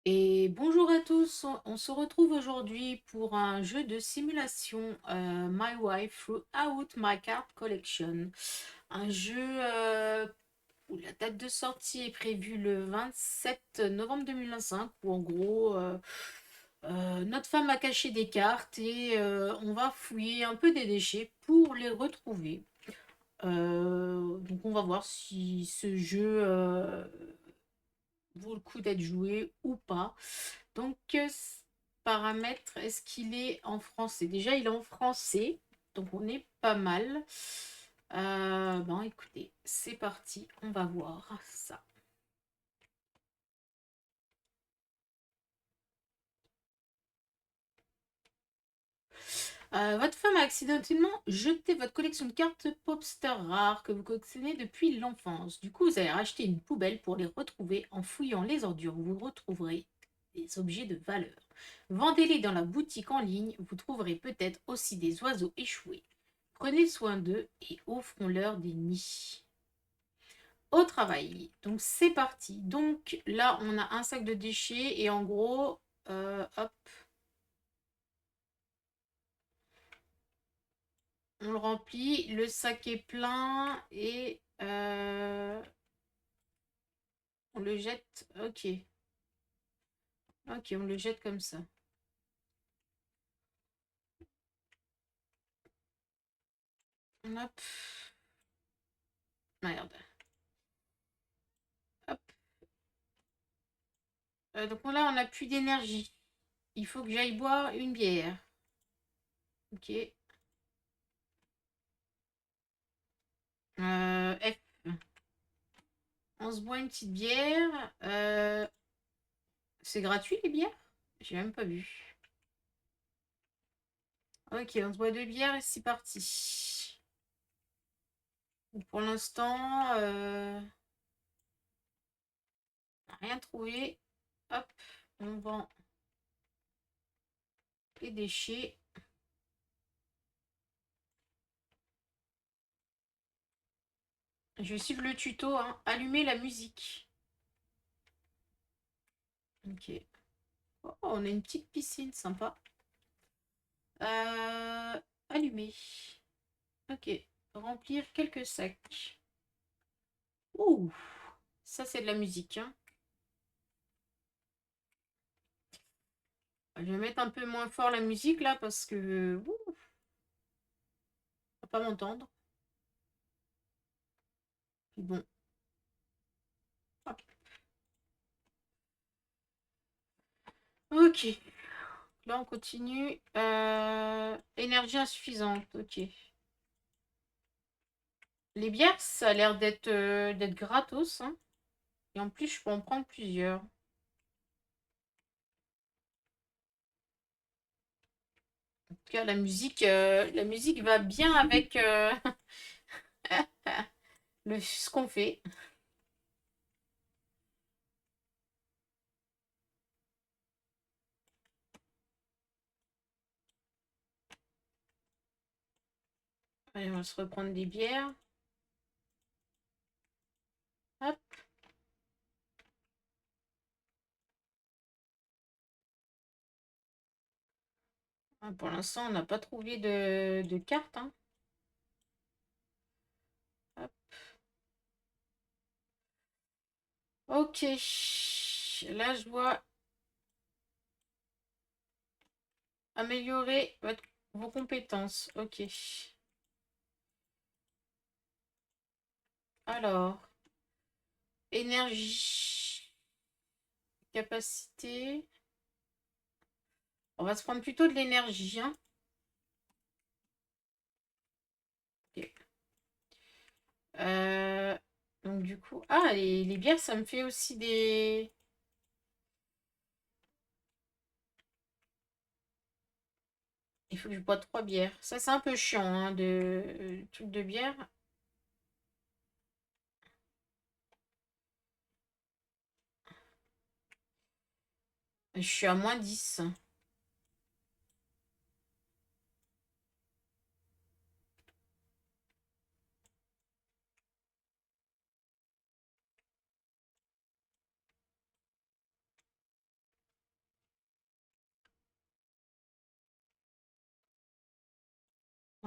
Et bonjour à tous, on se retrouve aujourd'hui pour un jeu de simulation My Wife Throughout My Card Collection. Un jeu où la date de sortie est prévue le 27 novembre 2025, où en gros notre femme a caché des cartes et on va fouiller un peu des déchets pour les retrouver. Donc on va voir si ce jeu vaut le coup d'être joué ou pas. Donc, paramètres, est-ce qu'il est en français? Déjà, il est en français, donc on est pas mal. Bon, écoutez, c'est parti, on va voir ça. Votre femme a accidentellement jeté votre collection de cartes Popster rares que vous collectionnez depuis l'enfance. Du coup, vous avez racheté une poubelle pour les retrouver. En fouillant les ordures, vous retrouverez des objets de valeur. Vendez-les dans la boutique en ligne. Vous trouverez peut-être aussi des oiseaux échoués. Prenez soin d'eux et offrons-leur des nids. Au travail. Donc, c'est parti. Donc, là, on a un sac de déchets et en gros, hop, on le remplit, le sac est plein et on le jette. Ok, ok, on le jette comme ça. Hop, merde. Hop. Donc là, on n'a plus d'énergie. Il faut que j'aille boire une bière. Ok. F. On se boit une petite bière. C'est gratuit les bières? J'ai même pas vu. Ok, on se boit deux bières et c'est parti. Pour l'instant, rien trouvé. Hop, on vend les déchets. Je vais suivre le tuto, hein. Allumer la musique. Ok. Oh, on a une petite piscine, sympa. Euh, allumer. Ok. Remplir quelques sacs. Ouh, ça c'est de la musique, hein. Je vais mettre un peu moins fort la musique là parce que ouh, on va pas m'entendre. Bon, hop. Ok. Là on continue. Énergie insuffisante. Ok. Les bières, ça a l'air d'être gratos, hein. Et en plus, je peux en prendre plusieurs. En tout cas, la musique va bien avec ce qu'on fait. Allez, on va se reprendre des bières. Hop. Ah, pour l'instant, on n'a pas trouvé de carte, hein. Hop. Ok. Là, je vois améliorer vos compétences. Ok. Alors, énergie, capacité. On va se prendre plutôt de l'énergie, hein. Ok. Euh, donc du coup, ah, les bières, ça me fait aussi des... Il faut que je bois trois bières. Ça, c'est un peu chiant, hein, de truc de bière. Je suis à -10.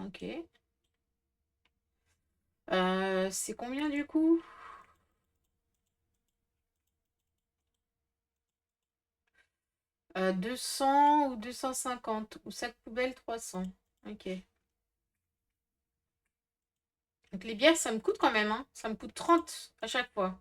Ok. C'est combien du coup? 200 ou 250 ou sac poubelle 300. Ok. Donc les bières, ça me coûte quand même, hein. Ça me coûte 30 à chaque fois.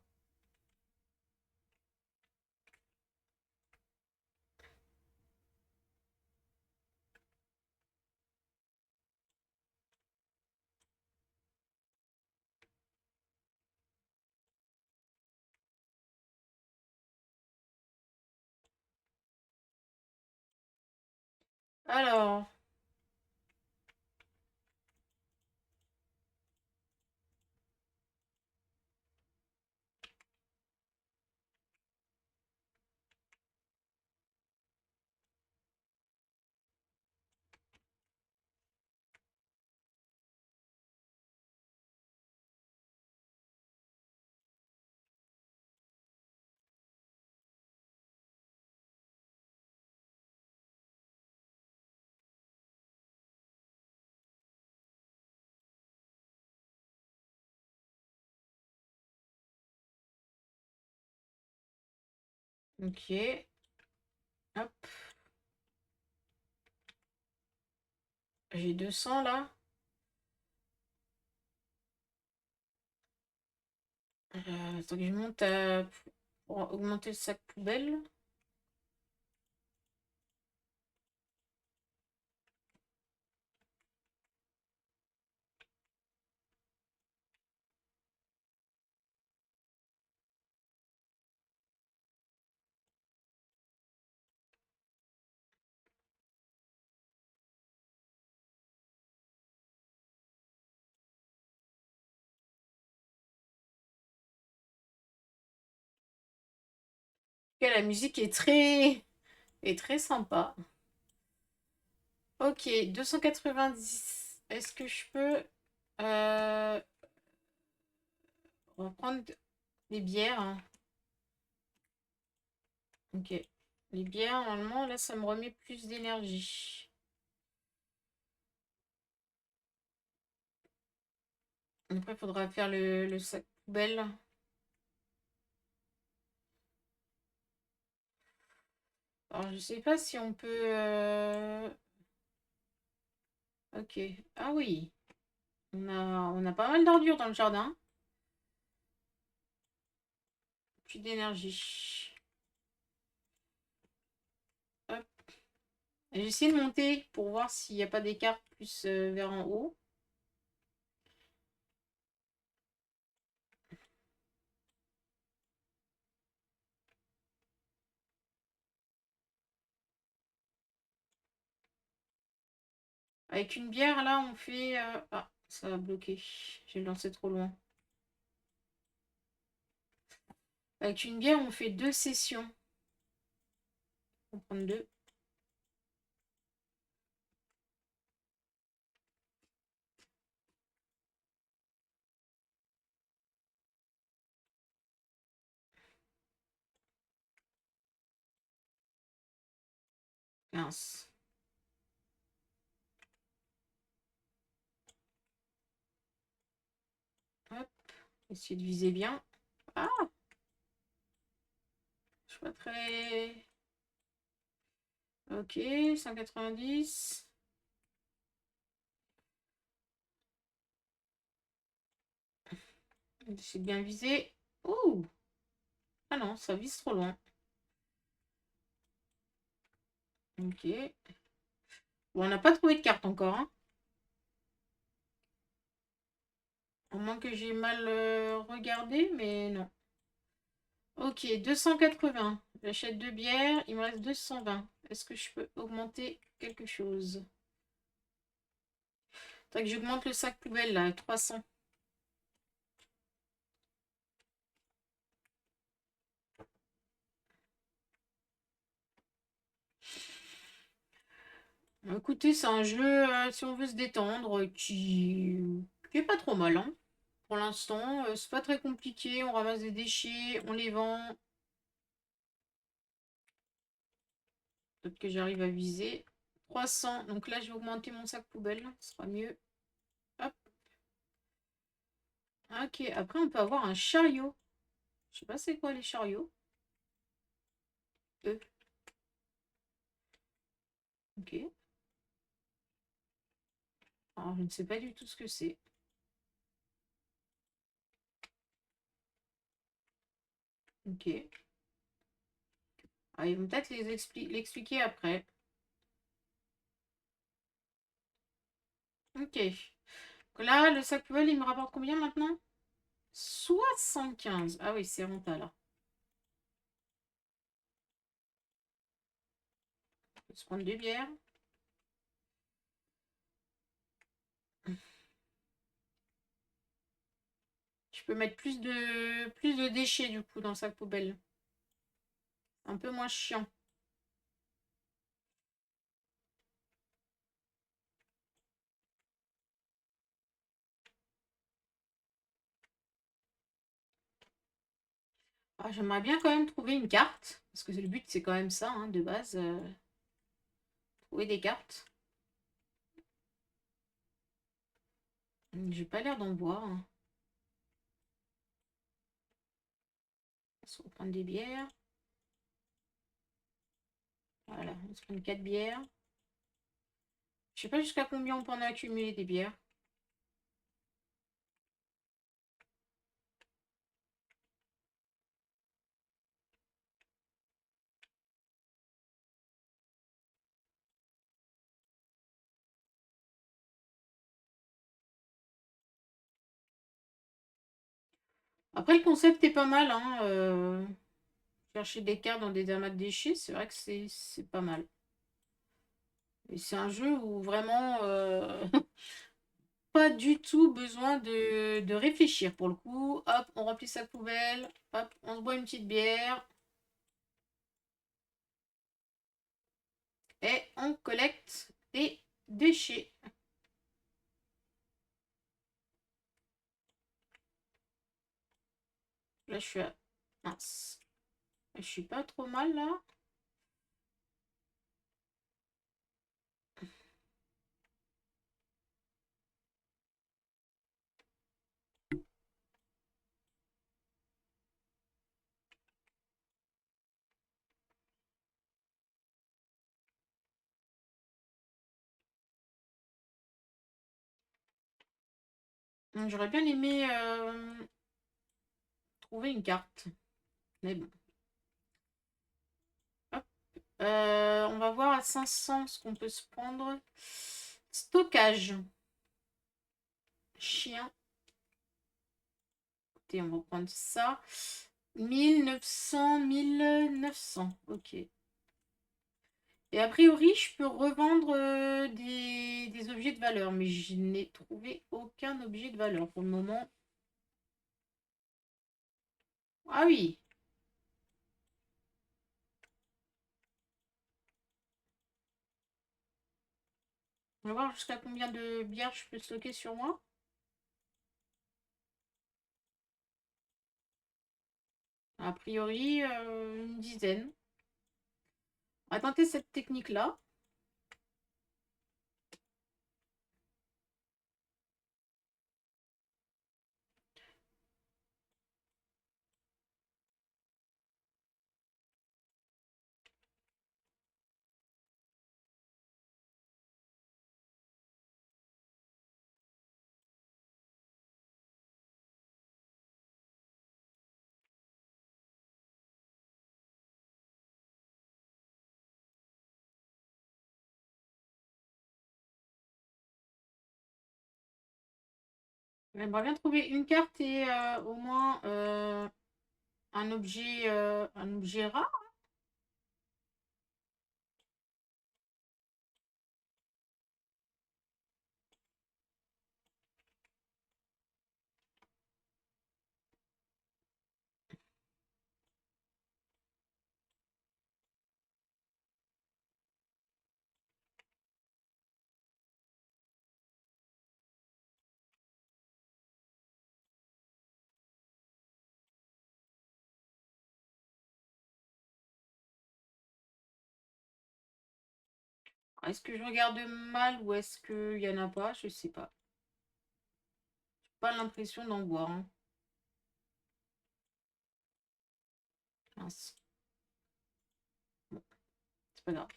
Alors, ok. Hop, j'ai 200 là. Attends que je monte pour augmenter le sac poubelle. Ok, la musique est très sympa. Ok, 290. Est-ce que je peux reprendre les bières, hein. Ok. Les bières, normalement, là, ça me remet plus d'énergie. Après, il faudra faire le sac poubelle. Alors, je sais pas si on peut... Ok. Ah oui. On a pas mal d'ordures dans le jardin. Plus d'énergie. Hop. J'essaie de monter pour voir s'il n'y a pas d'écart plus vers en haut. Avec une bière, là, on fait... Ah, ça a bloqué. J'ai lancé trop loin. Avec une bière, on fait 2 sessions. On va prendre 2. Mince. Hop. Essayer de viser bien. Ah, je suis pas très... Ok, 190. J'essaie de bien viser. Ouh. Ah non, ça vise trop loin. Ok. Bon, on n'a pas trouvé de carte encore, hein. À moins que j'ai mal regardé, mais non. Ok, 280. J'achète 2 bières, il me reste 220. Est-ce que je peux augmenter quelque chose? Faudrait que j'augmente le sac poubelle là, à 300. Écoutez, c'est un jeu, si on veut se détendre, qui est pas trop mal, hein. Pour l'instant, c'est pas très compliqué. On ramasse des déchets, on les vend. Peut-être que j'arrive à viser. 300. Donc là, je vais augmenter mon sac poubelle. Ce sera mieux. Ok, après on peut avoir un chariot. Je sais pas c'est quoi les chariots. E. Ok. Alors je ne sais pas du tout ce que c'est. Ok. Ah, ils vont peut-être l'expliquer après. Ok. Là, le sac poubelle, il me rapporte combien maintenant? 75. Ah oui, c'est rentable là. On peut se prendre des bières. Je peux mettre plus de déchets du coup dans le sac poubelle. Un peu moins chiant. Ah, j'aimerais bien quand même trouver une carte. Parce que le but, c'est quand même ça, hein, de base. Trouver des cartes. J'ai pas l'air d'en voir, hein. On va prendre des bières. Voilà, on se prend 4 bières. Je sais pas jusqu'à combien on peut en accumuler des bières. Après, le concept est pas mal, hein. Chercher des cartes dans des amas de déchets, c'est vrai que c'est pas mal. Et c'est un jeu où vraiment pas du tout besoin de réfléchir pour le coup. Hop, on remplit sa poubelle. Hop, on se boit une petite bière. Et on collecte des déchets. Là, je suis à... Mince. Je suis pas trop mal là. J'aurais bien aimé trouver une carte. Mais bon. Hop. On va voir à 500 ce qu'on peut se prendre. Stockage. Chien. Écoutez, on va prendre ça. 1900. Ok. Et a priori, je peux revendre des objets de valeur. Mais je n'ai trouvé aucun objet de valeur pour le moment. Ah oui. On va voir jusqu'à combien de bières je peux stocker sur moi. A priori, une dizaine. On va tenter cette technique-là. J'aimerais bien trouver une carte et au moins un objet rare. Est-ce que je regarde mal ou est-ce qu'il n'y en a pas? Je sais pas. pas l'impression d'en boire. Hein. Mince. Bon, c'est pas grave.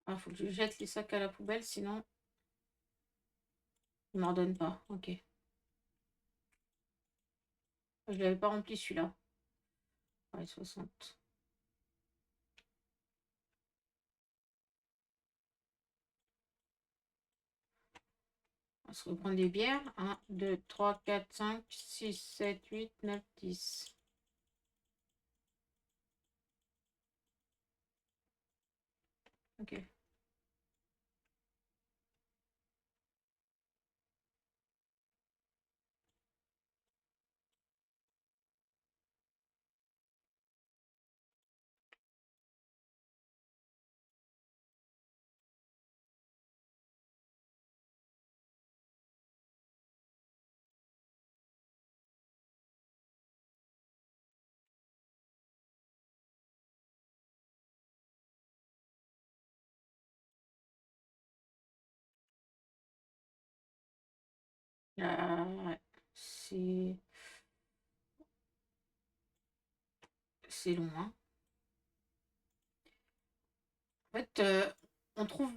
Ah, faut que je jette les sacs à la poubelle, sinon ils m'en donnent pas. Ok. Je l'avais pas rempli celui-là. Ouais, 60. On va se reprendre des bières. 1, 2, 3, 4, 5, 6, 7, 8, 9, 10. Ok. Ouais. C'est c'est long, hein. En fait, on trouve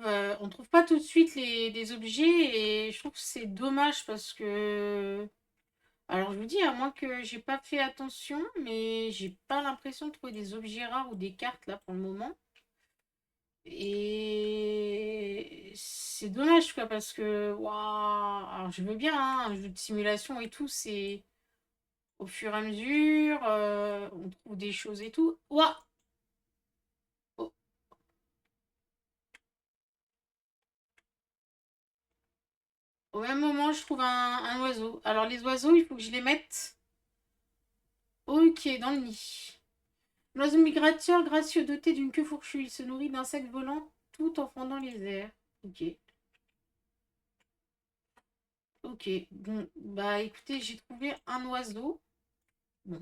pas tout de suite les objets et je trouve que c'est dommage parce que... Alors je vous dis, à moins que j'ai pas fait attention, mais j'ai pas l'impression de trouver des objets rares ou des cartes là pour le moment. Et c'est dommage quoi parce que waouh, alors je veux bien hein, un jeu de simulation et tout, c'est au fur et à mesure, on trouve des choses et tout. Waouh, au, au même moment, je trouve un oiseau. Alors les oiseaux, il faut que je les mette. Ok, dans le nid. L'oiseau migrateur gracieux doté d'une queue fourchue, il se nourrit d'insectes volants tout en fendant les airs. Ok. Ok, bon, bah écoutez, j'ai trouvé un oiseau. Bon,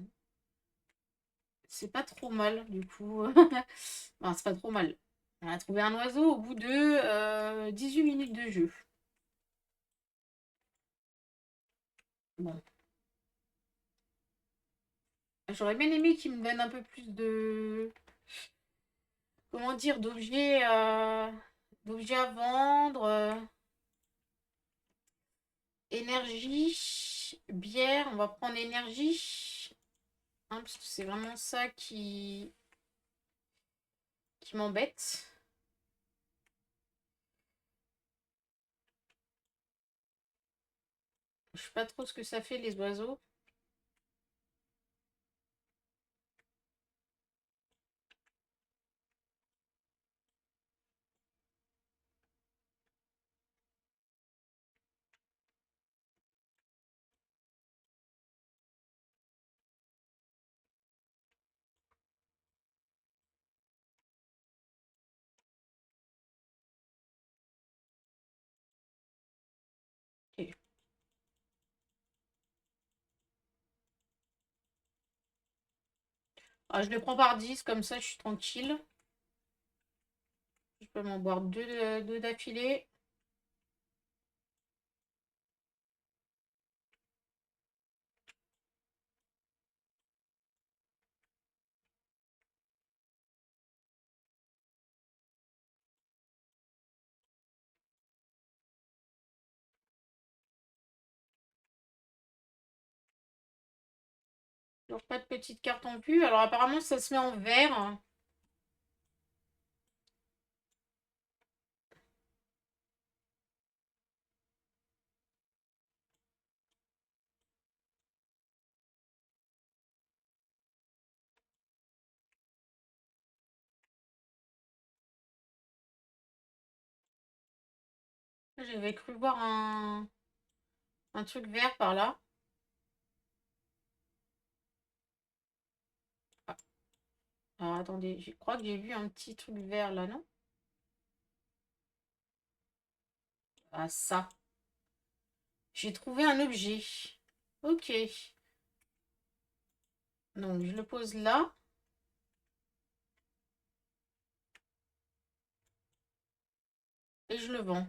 c'est pas trop mal, du coup. Enfin, c'est pas trop mal. On a trouvé un oiseau au bout de 18 minutes de jeu. Bon, j'aurais bien aimé qu'il me donne un peu plus de... Comment dire, d'objets à vendre. Énergie, bière, on va prendre énergie. Hein, parce que c'est vraiment ça qui m'embête. Je sais pas trop ce que ça fait les oiseaux. Ok. Ah, je le prends par 10, comme ça je suis tranquille. Je peux m'en boire deux d'affilée. Toujours pas de petite carte en vue. Alors apparemment ça se met en vert. J'avais cru voir un truc vert par là. Alors attendez, je crois que j'ai vu un petit truc vert là, non? Ah ça. J'ai trouvé un objet. Ok. Donc je le pose là. Et je le vends.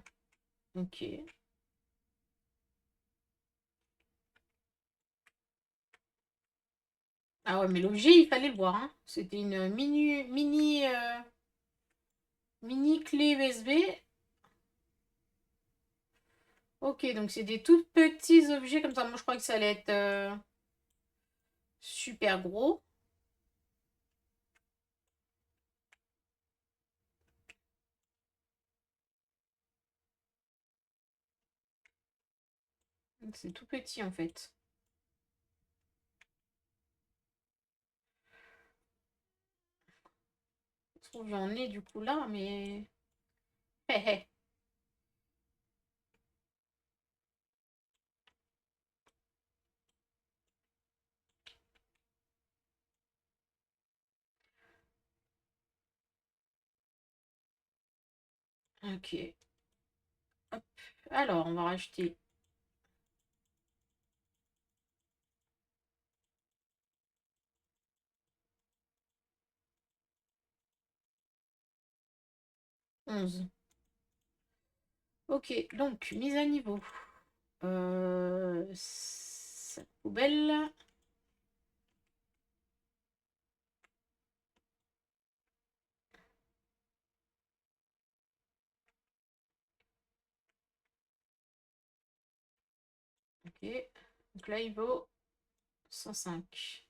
Ok. Ah ouais, mais l'objet, il fallait le voir, hein. C'était une mini clé USB. Ok, donc c'est des tout petits objets comme ça. Moi, je crois que ça allait être super gros. Donc, c'est tout petit en fait. Je trouve que j'en ai du coup là, mais... Hé, hé. Ok. Hop. Alors, on va racheter. Onze. Ok, donc mise à niveau. Sac poubelle. Ok. Donc là, il vaut 105.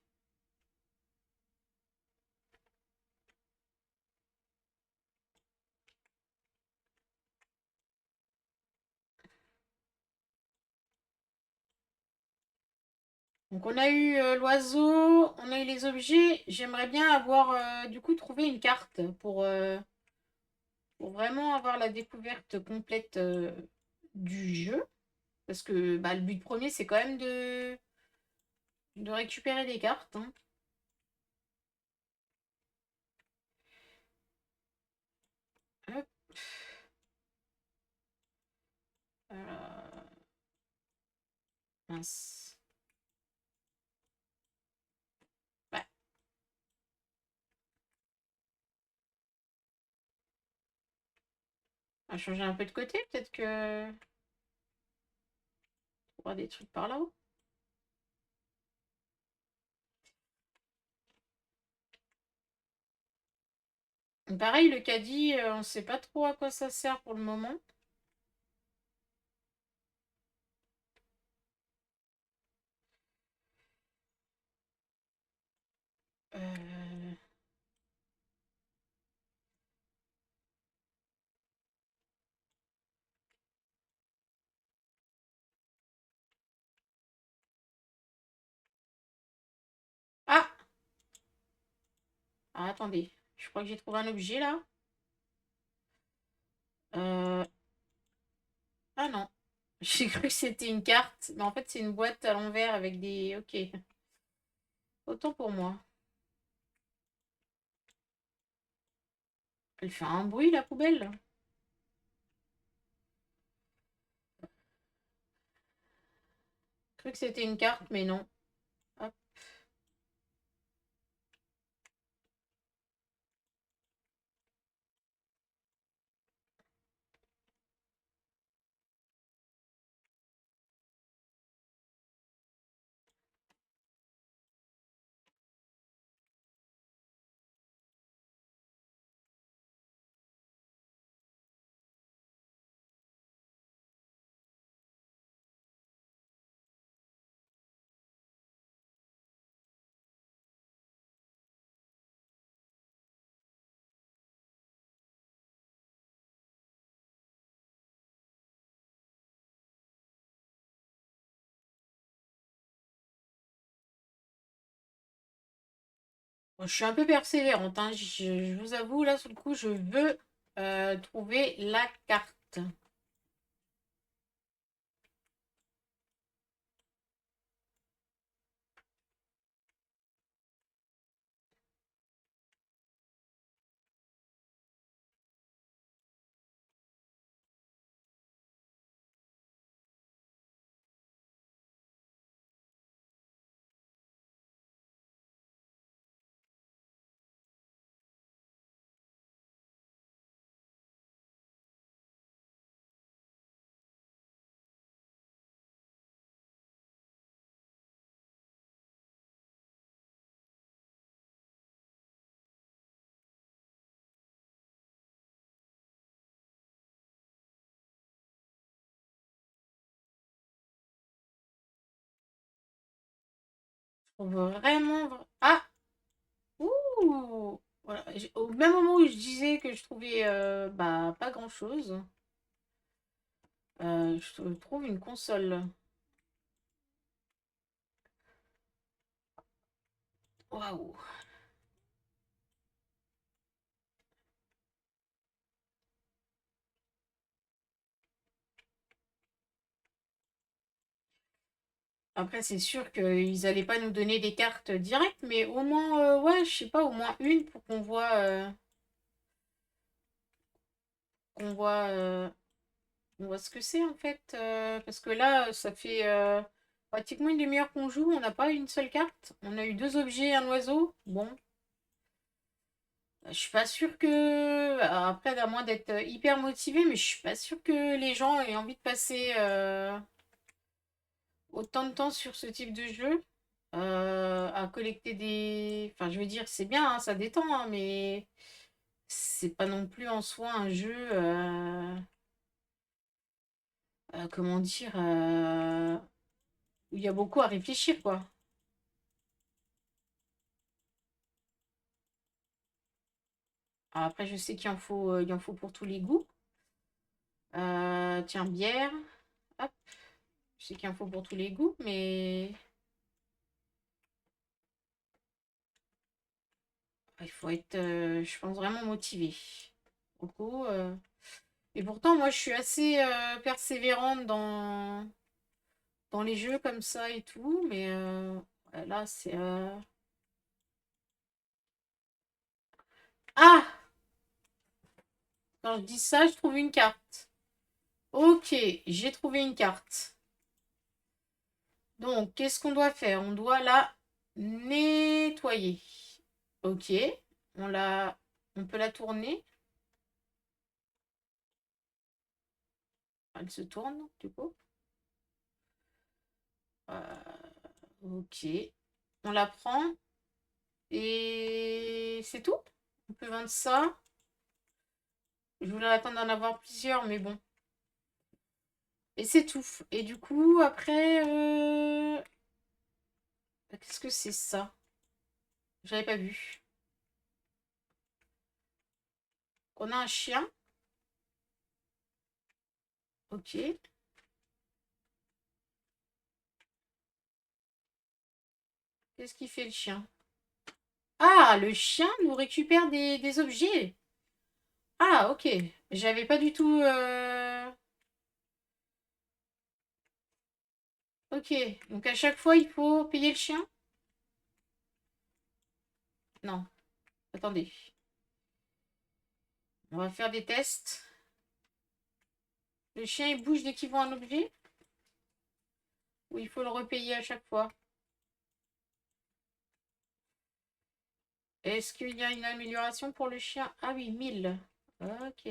Donc on a eu l'oiseau, on a eu les objets. J'aimerais bien avoir du coup trouvé une carte pour vraiment avoir la découverte complète du jeu. Parce que bah, le but premier, c'est quand même de récupérer des cartes, hein. Hop. Euh, mince. Ouais, on va changer un peu de côté. Peut-être que on aura des trucs par là-haut. Pareil, le caddie, on ne sait pas trop à quoi ça sert pour le moment. Euh, Ah! Ah, attendez. Je crois que j'ai trouvé un objet là. Euh, Ah non. J'ai cru que c'était une carte, mais en fait c'est une boîte à l'envers avec des... Ok. Autant pour moi. Elle fait un bruit la poubelle. J'ai cru que c'était une carte, mais non. Hop. Bon, je suis un peu persévérante, hein. Je vous avoue, là, sur le coup, je veux trouver la carte. Vraiment... Ah! Ouh! Voilà. Au même moment où je disais que je trouvais bah, pas grand-chose, je trouve une console. Waouh! Après, c'est sûr qu'ils allaient pas nous donner des cartes directes, mais au moins, ouais, je sais pas, au moins une pour qu'on voit, on voit ce que c'est en fait. Parce que là, ça fait pratiquement une demi-heure qu'on joue, on n'a pas une seule carte. On a eu deux objets, un oiseau. Bon, je suis pas sûre que. Alors après, à moins d'être hyper motivé, mais je suis pas sûre que les gens aient envie de passer autant de temps sur ce type de jeu. À collecter des. Enfin, je veux dire, c'est bien, hein, ça détend, hein, mais c'est pas non plus en soi un jeu. Comment dire où il y a beaucoup à réfléchir, quoi. Alors après, je sais il en faut pour tous les goûts. Tiens, bière. Hop, je sais qu'il en faut pour tous les goûts, mais il faut être, je pense, vraiment motivé. Beaucoup. Et pourtant, moi, je suis assez persévérante dans les jeux comme ça et tout, mais ouais, là, c'est... Ah! Quand je dis ça, je trouve une carte. Ok, j'ai trouvé une carte. Donc, qu'est-ce qu'on doit faire? On doit la nettoyer. Ok, on la... on peut la tourner. Elle se tourne, du coup. Ok. On la prend et c'est tout. On peut vendre ça. Je voulais attendre d'en avoir plusieurs, mais bon. Et c'est tout. Et du coup, après, qu'est-ce que c'est ça? J'avais pas vu. On a un chien. Ok. Qu'est-ce qu'il fait le chien? Ah, le chien nous récupère des objets. Ah, ok. J'avais pas du tout. Ok. Donc à chaque fois, il faut payer le chien? Non. Attendez. On va faire des tests. Le chien, il bouge dès qu'il voit un objet? Ou il faut le repayer à chaque fois? Est-ce qu'il y a une amélioration pour le chien? Ah oui, 1000. Ok.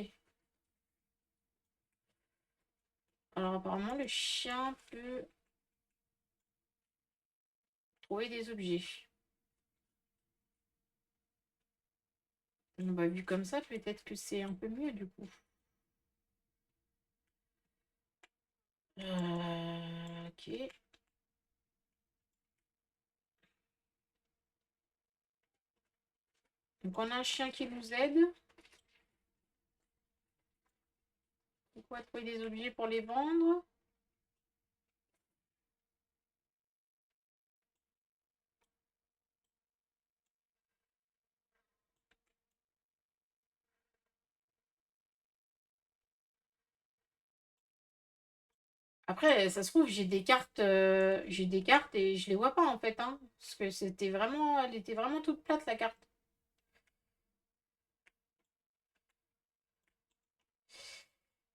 Alors apparemment, le chien peut trouver des objets. Bah, vu comme ça, peut-être que c'est un peu mieux du coup. Ok. Donc on a un chien qui nous aide. On va trouver des objets pour les vendre. Après, ça se trouve, j'ai des cartes et je les vois pas en fait, hein, parce que elle était vraiment toute plate la carte.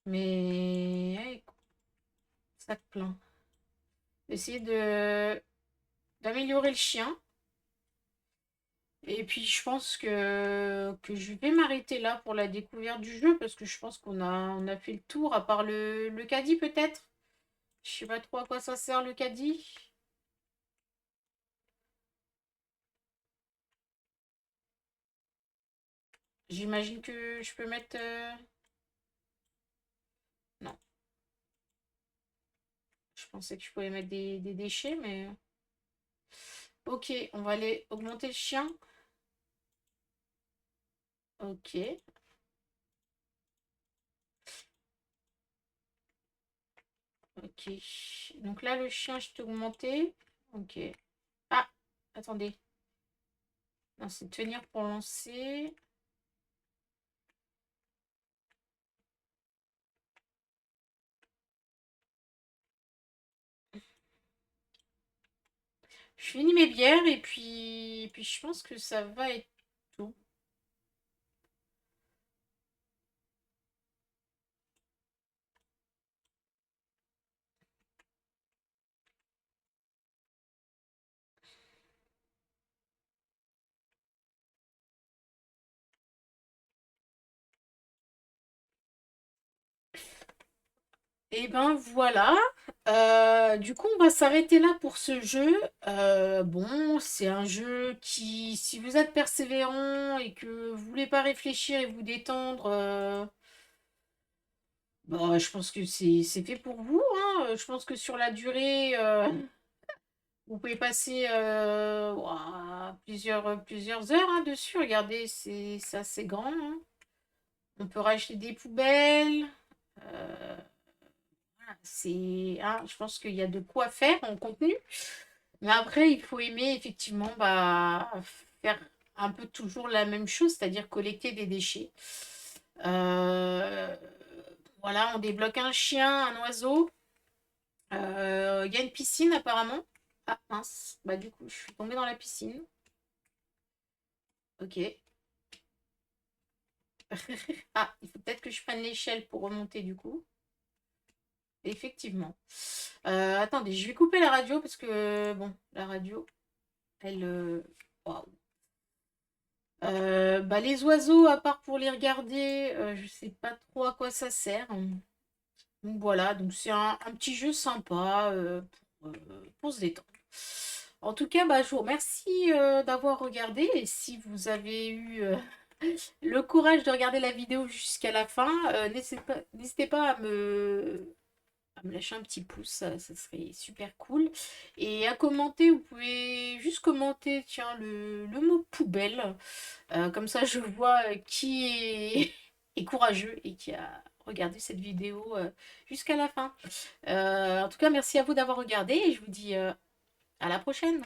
Mais ouais, ça te plaint. Essayer d'améliorer le chien. Et puis je pense que je vais m'arrêter là pour la découverte du jeu parce que je pense on a fait le tour, à part le caddie peut-être. Je sais pas trop à quoi ça sert le caddie. J'imagine que je peux mettre... Non, je pensais que je pouvais mettre des déchets, mais... Ok, on va aller augmenter le chien. Ok, ok. Donc là, le chien, je t'ai augmenté. Ok. Ah, attendez. Non, c'est tenir pour lancer. Je finis mes bières et puis je pense que ça va être tout. Et ben voilà. Du coup, on va s'arrêter là pour ce jeu. Bon, c'est un jeu qui, si vous êtes persévérant et que vous voulez pas réfléchir et vous détendre, bah, je pense que c'est fait pour vous, hein. Je pense que sur la durée, vous pouvez passer ouah, plusieurs heures hein, dessus. Regardez, c'est assez grand, hein. On peut racheter des poubelles. Euh, je pense qu'il y a de quoi faire en contenu. Mais après, il faut aimer effectivement bah, faire un peu toujours la même chose, c'est-à-dire collecter des déchets. Euh, voilà, on débloque un chien, un oiseau. Il y a une piscine apparemment. Ah mince, bah du coup, je suis tombée dans la piscine. Ok. Ah, il faut peut-être que je prenne l'échelle pour remonter du coup. Effectivement. Attendez, je vais couper la radio parce que, bon, la radio, elle... waouh. Bah, les oiseaux, à part pour les regarder, je sais pas trop à quoi ça sert. Donc voilà, donc c'est un petit jeu sympa pour se détendre. En tout cas, bah, je vous remercie d'avoir regardé et si vous avez eu le courage de regarder la vidéo jusqu'à la fin, n'hésitez pas à me lâcher un petit pouce, ça serait super cool. Et à commenter, vous pouvez juste commenter, tiens, le mot poubelle. Comme ça, je vois qui est courageux et qui a regardé cette vidéo jusqu'à la fin. En tout cas, merci à vous d'avoir regardé et je vous dis à la prochaine.